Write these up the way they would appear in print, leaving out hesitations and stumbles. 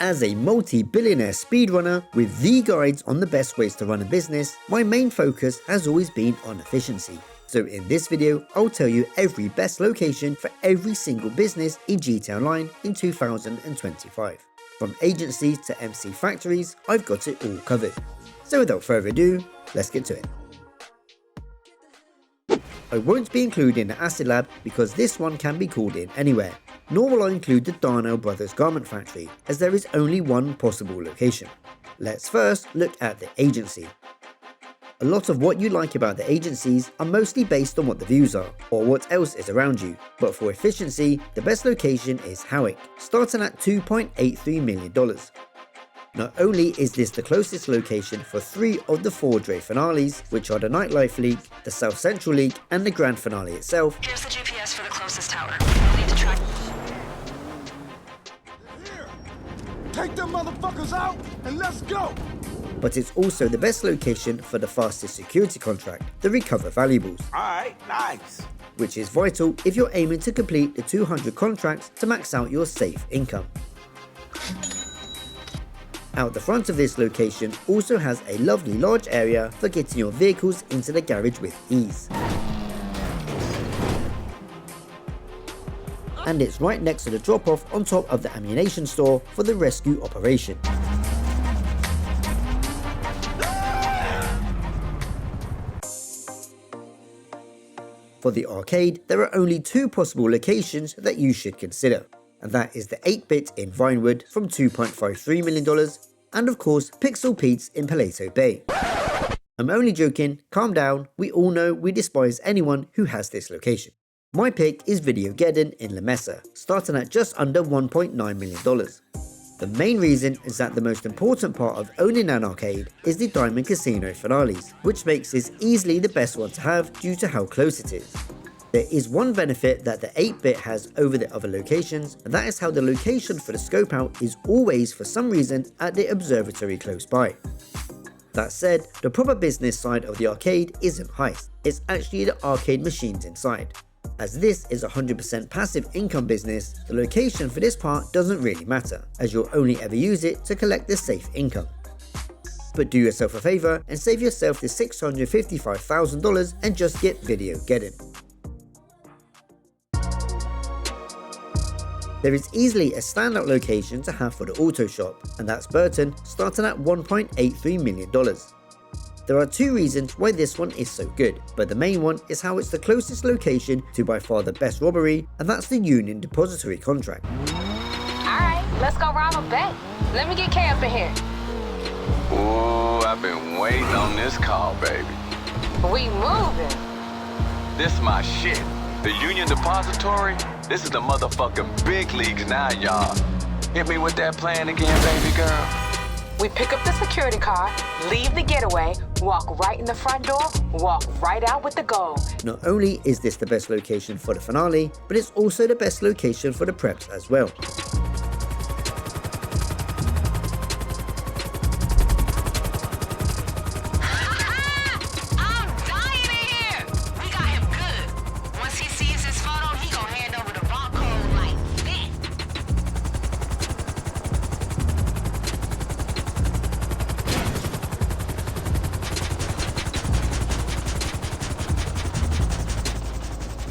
As a multi-billionaire speedrunner with the guides on the best ways to run a business, my main focus has always been on efficiency. So in this video, I'll tell you every best location for every single business in GT Online in 2025. From agencies to MC factories, I've got it all covered. So without further ado, let's get to it. I won't be including the Acid Lab because this one can be called in anywhere, nor will I include the Darnell Brothers Garment Factory as there is only one possible location. Let's first look at the agency. A lot of what you like about the agencies are mostly based on what the views are, or what else is around you, but for efficiency, the best location is Howick, starting at $2.83 million. Not only is this the closest location for 3 of the 4 Dre finales, which are the Nightlife League, the South Central League, and the Grand Finale itself. Here's the GPS for the closest tower. We'll need to track. Here. Take them motherfuckers out and let's go! But it's also the best location for the fastest security contract, the Recover Valuables. Alright, nice. Which is vital if you're aiming to complete the 200 contracts to max out your safe income. Out the front of this location also has a lovely large area for getting your vehicles into the garage with ease. And it's right next to the drop-off on top of the ammunition store for the rescue operation. For the arcade, there are only 2 possible locations that you should consider, and that is the 8-Bit in Vinewood from $2.53 million, and of course Pixel Pete's in Paleto Bay. I'm only joking, calm down, we all know we despise anyone who has this location. My pick is Videogeddon in La Mesa, starting at just under $1.9 million. The main reason is that the most important part of owning an arcade is the Diamond Casino finales, which makes this easily the best one to have due to how close it is. There is one benefit that the 8-Bit has over the other locations, and that is how the location for the scope out is always for some reason at the observatory close by. That said, the proper business side of the arcade isn't heist, it's actually the arcade machines inside. As this is a 100% passive income business, the location for this part doesn't really matter, as you'll only ever use it to collect the safe income. But do yourself a favour and save yourself the $655,000 and just get Videogeddon. There is easily a standout location to have for the auto shop, and that's Burton, starting at $1.83 million. There are 2 reasons why this one is so good, but the main one is how it's the closest location to by far the best robbery, and that's the Union Depository contract. Alright, let's go rob a bank. Let me get K up in here. Ooh, I've been waiting on this call, baby. We moving. This my shit. The Union Depository? This is the motherfucking big leagues now, y'all. Hit me with that plan again, baby girl. We pick up the security car, leave the getaway, walk right in the front door, walk right out with the gold. Not only is this the best location for the finale, but it's also the best location for the preps as well.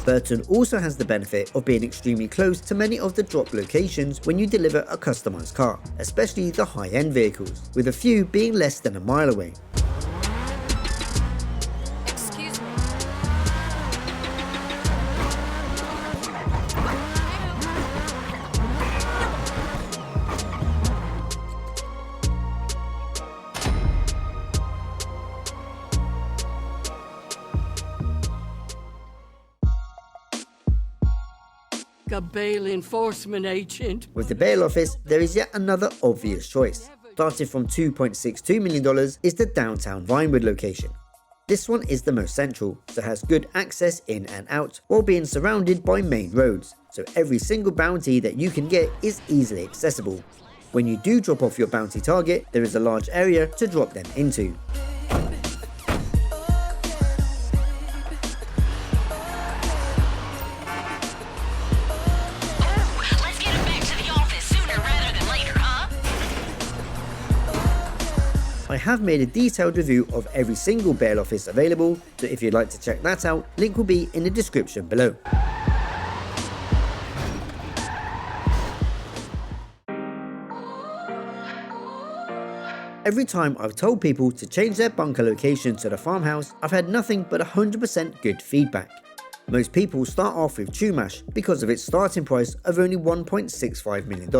Burton also has the benefit of being extremely close to many of the drop locations when you deliver a customized car, especially the high-end vehicles, with a few being less than a mile away. Excuse me. A bail enforcement agent. With the bail office, there is yet another obvious choice. Starting from $2.62 million is the downtown Vinewood location. This one is the most central, so has good access in and out while being surrounded by main roads, so every single bounty that you can get is easily accessible. When you do drop off your bounty target, there is a large area to drop them into. I have made a detailed review of every single bail office available, so if you'd like to check that out, link will be in the description below. Every time I've told people to change their bunker location to the farmhouse, I've had nothing but 100% good feedback. Most people start off with Chumash because of its starting price of only $1.65 million.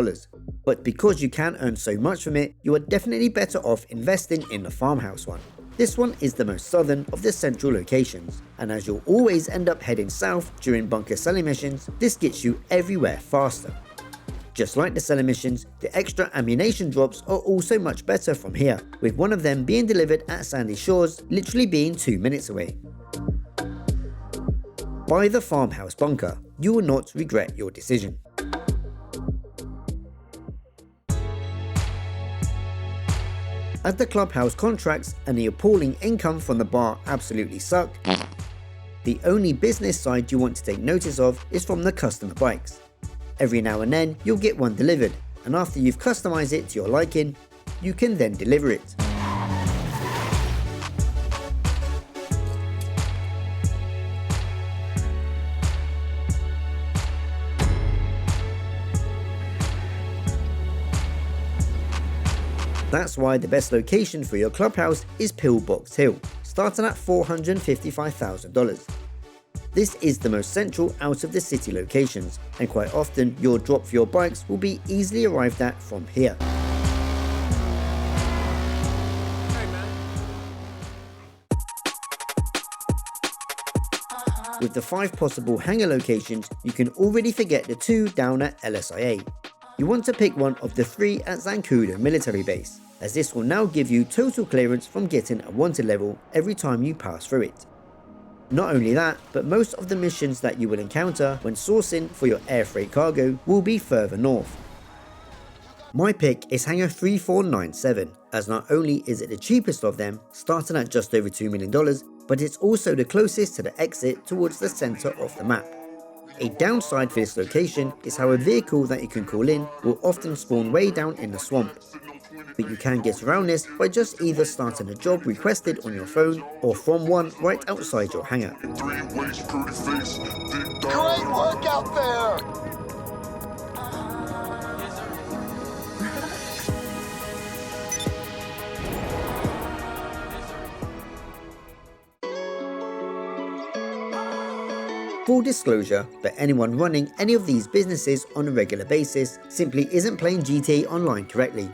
But because you can earn so much from it, you are definitely better off investing in the farmhouse one. This one is the most southern of the central locations, and as you'll always end up heading south during bunker selling missions, this gets you everywhere faster. Just like the selling missions, the extra ammunition drops are also much better from here, with one of them being delivered at Sandy Shores literally being 2 minutes away. Buy the farmhouse bunker, you will not regret your decision. As the Clubhouse contracts and the appalling income from the bar absolutely suck, the only business side you want to take notice of is from the customer bikes. Every now and then you'll get one delivered, and after you've customized it to your liking, you can then deliver it. That's why the best location for your clubhouse is Pillbox Hill, starting at $455,000. This is the most central out of the city locations, and quite often your drop for your bikes will be easily arrived at from here. With the 5 possible hangar locations, you can already forget the 2 down at LSIA. You want to pick one of the 3 at Zancudo military base, as this will now give you total clearance from getting a wanted level every time you pass through it. Not only that, but most of the missions that you will encounter when sourcing for your air freight cargo will be further north. My pick is Hangar 3497, as not only is it the cheapest of them, starting at just over $2 million, but it's also the closest to the exit towards the centre of the map. A downside for this location is how a vehicle that you can call in will often spawn way down in the swamp. But you can get around this by just either starting a job requested on your phone or from one right outside your hangar. Great work out there! Full disclosure, but anyone running any of these businesses on a regular basis simply isn't playing GTA Online correctly.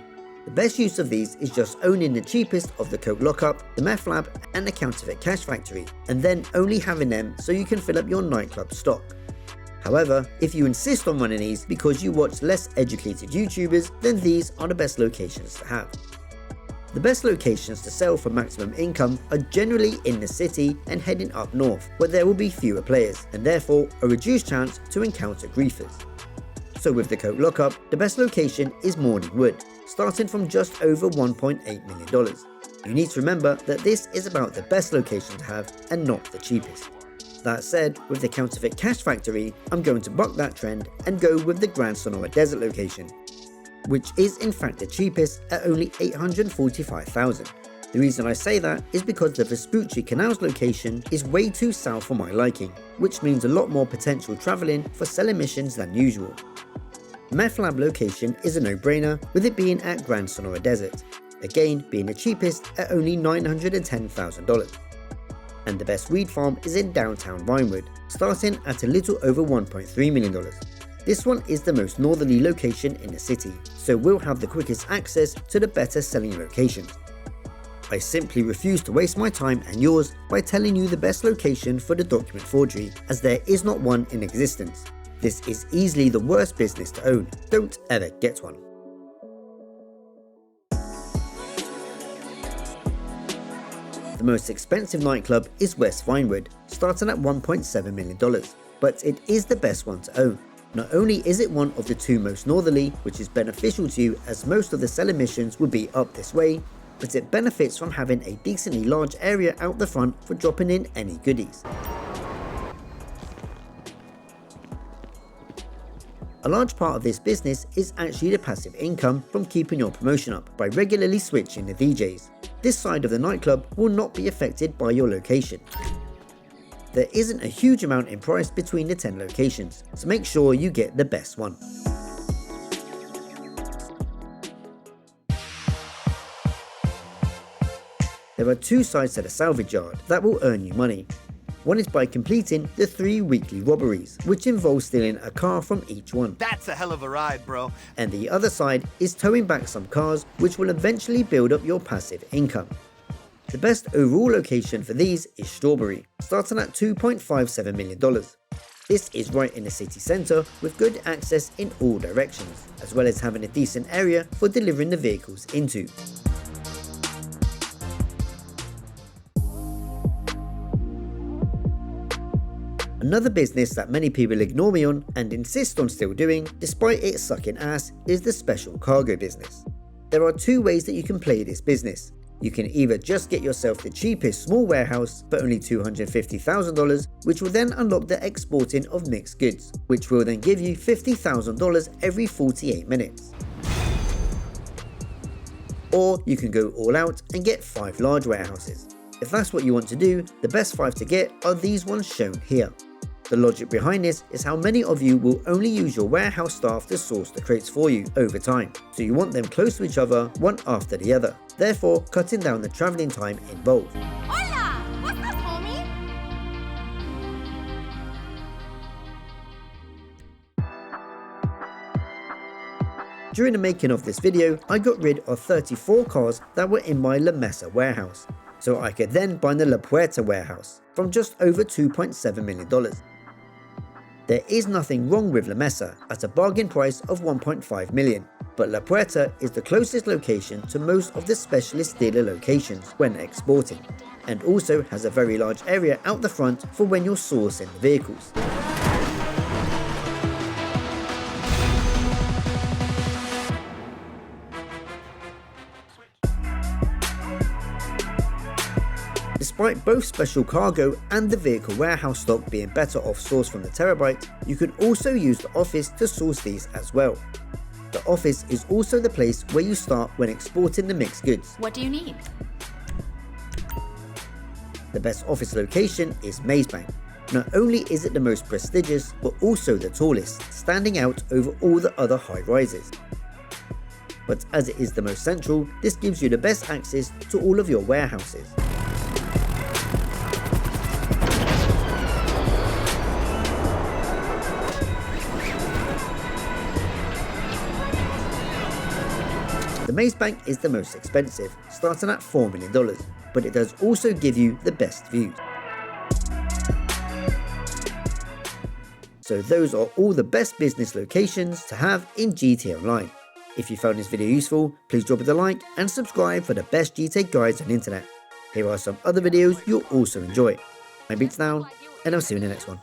The best use of these is just owning the cheapest of the coke lockup, the meth lab and the counterfeit cash factory, and then only having them so you can fill up your nightclub stock. However, if you insist on running these because you watch less educated YouTubers, then these are the best locations to have. The best locations to sell for maximum income are generally in the city and heading up north, where there will be fewer players, and therefore a reduced chance to encounter griefers. So with the coke lockup, the best location is Morning Wood, starting from just over $1.8 million. You need to remember that this is about the best location to have and not the cheapest. That said, with the counterfeit cash factory, I'm going to buck that trend and go with the Grand Sonora Desert location, which is in fact the cheapest at only $845,000. The reason I say that is because the Vespucci Canals location is way too south for my liking, which means a lot more potential travelling for selling missions than usual. Meth Lab location is a no-brainer, with it being at Grand Sonora Desert, again being the cheapest at only $910,000. And the best weed farm is in downtown Vinewood, starting at a little over $1.3 million. This one is the most northerly location in the city, so we'll have the quickest access to the better selling locations. I simply refuse to waste my time and yours by telling you the best location for the document forgery, as there is not one in existence. This is easily the worst business to own. Don't ever get one. The most expensive nightclub is West Vinewood, starting at $1.7 million, but it is the best one to own. Not only is it one of the 2 most northerly, which is beneficial to you as most of the selling missions would be up this way, but it benefits from having a decently large area out the front for dropping in any goodies. A large part of this business is actually the passive income from keeping your promotion up by regularly switching the DJs. this side of the nightclub will not be affected by your location. There isn't a huge amount in price between the 10 locations, so make sure you get the best one. There are 2 sides to the Salvage Yard that will earn you money. One is by completing the 3 weekly robberies, which involve stealing a car from each one. That's a hell of a ride, bro. And the other side is towing back some cars, which will eventually build up your passive income. The best overall location for these is Strawberry, starting at $2.57 million. This is right in the city centre with good access in all directions, as well as having a decent area for delivering the vehicles into. Another business that many people ignore me on and insist on still doing, despite it sucking ass, is the special cargo business. There are 2 ways that you can play this business. You can either just get yourself the cheapest small warehouse for only $250,000, which will then unlock the exporting of mixed goods, which will then give you $50,000 every 48 minutes. Or you can go all out and get 5 large warehouses. If that's what you want to do, the best 5 to get are these ones shown here. The logic behind this is how many of you will only use your warehouse staff to source the crates for you over time, so you want them close to each other, one after the other, therefore cutting down the travelling time involved. Hola! What's up, homie? During the making of this video, I got rid of 34 cars that were in my La Mesa warehouse, so I could then buy the La Puerta warehouse from just over $2.7 million. There is nothing wrong with La Mesa at a bargain price of $1.5 million, but La Puerta is the closest location to most of the specialist dealer locations when exporting, and also has a very large area out the front for when you're sourcing the vehicles. Despite both special cargo and the vehicle warehouse stock being better off sourced from the Terabyte, you can also use the office to source these as well. The office is also the place where you start when exporting the mixed goods. What do you need? The best office location is Mazebank. Not only is it the most prestigious, but also the tallest, standing out over all the other high rises. But as it is the most central, this gives you the best access to all of your warehouses. The Mazebank is the most expensive, starting at $4 million, but it does also give you the best views. So those are all the best business locations to have in GTA Online. If you found this video useful, please drop it a like and subscribe for the best GTA guides on the internet. Here are some other videos you'll also enjoy. I'm BeatsDown, and I'll see you in the next one.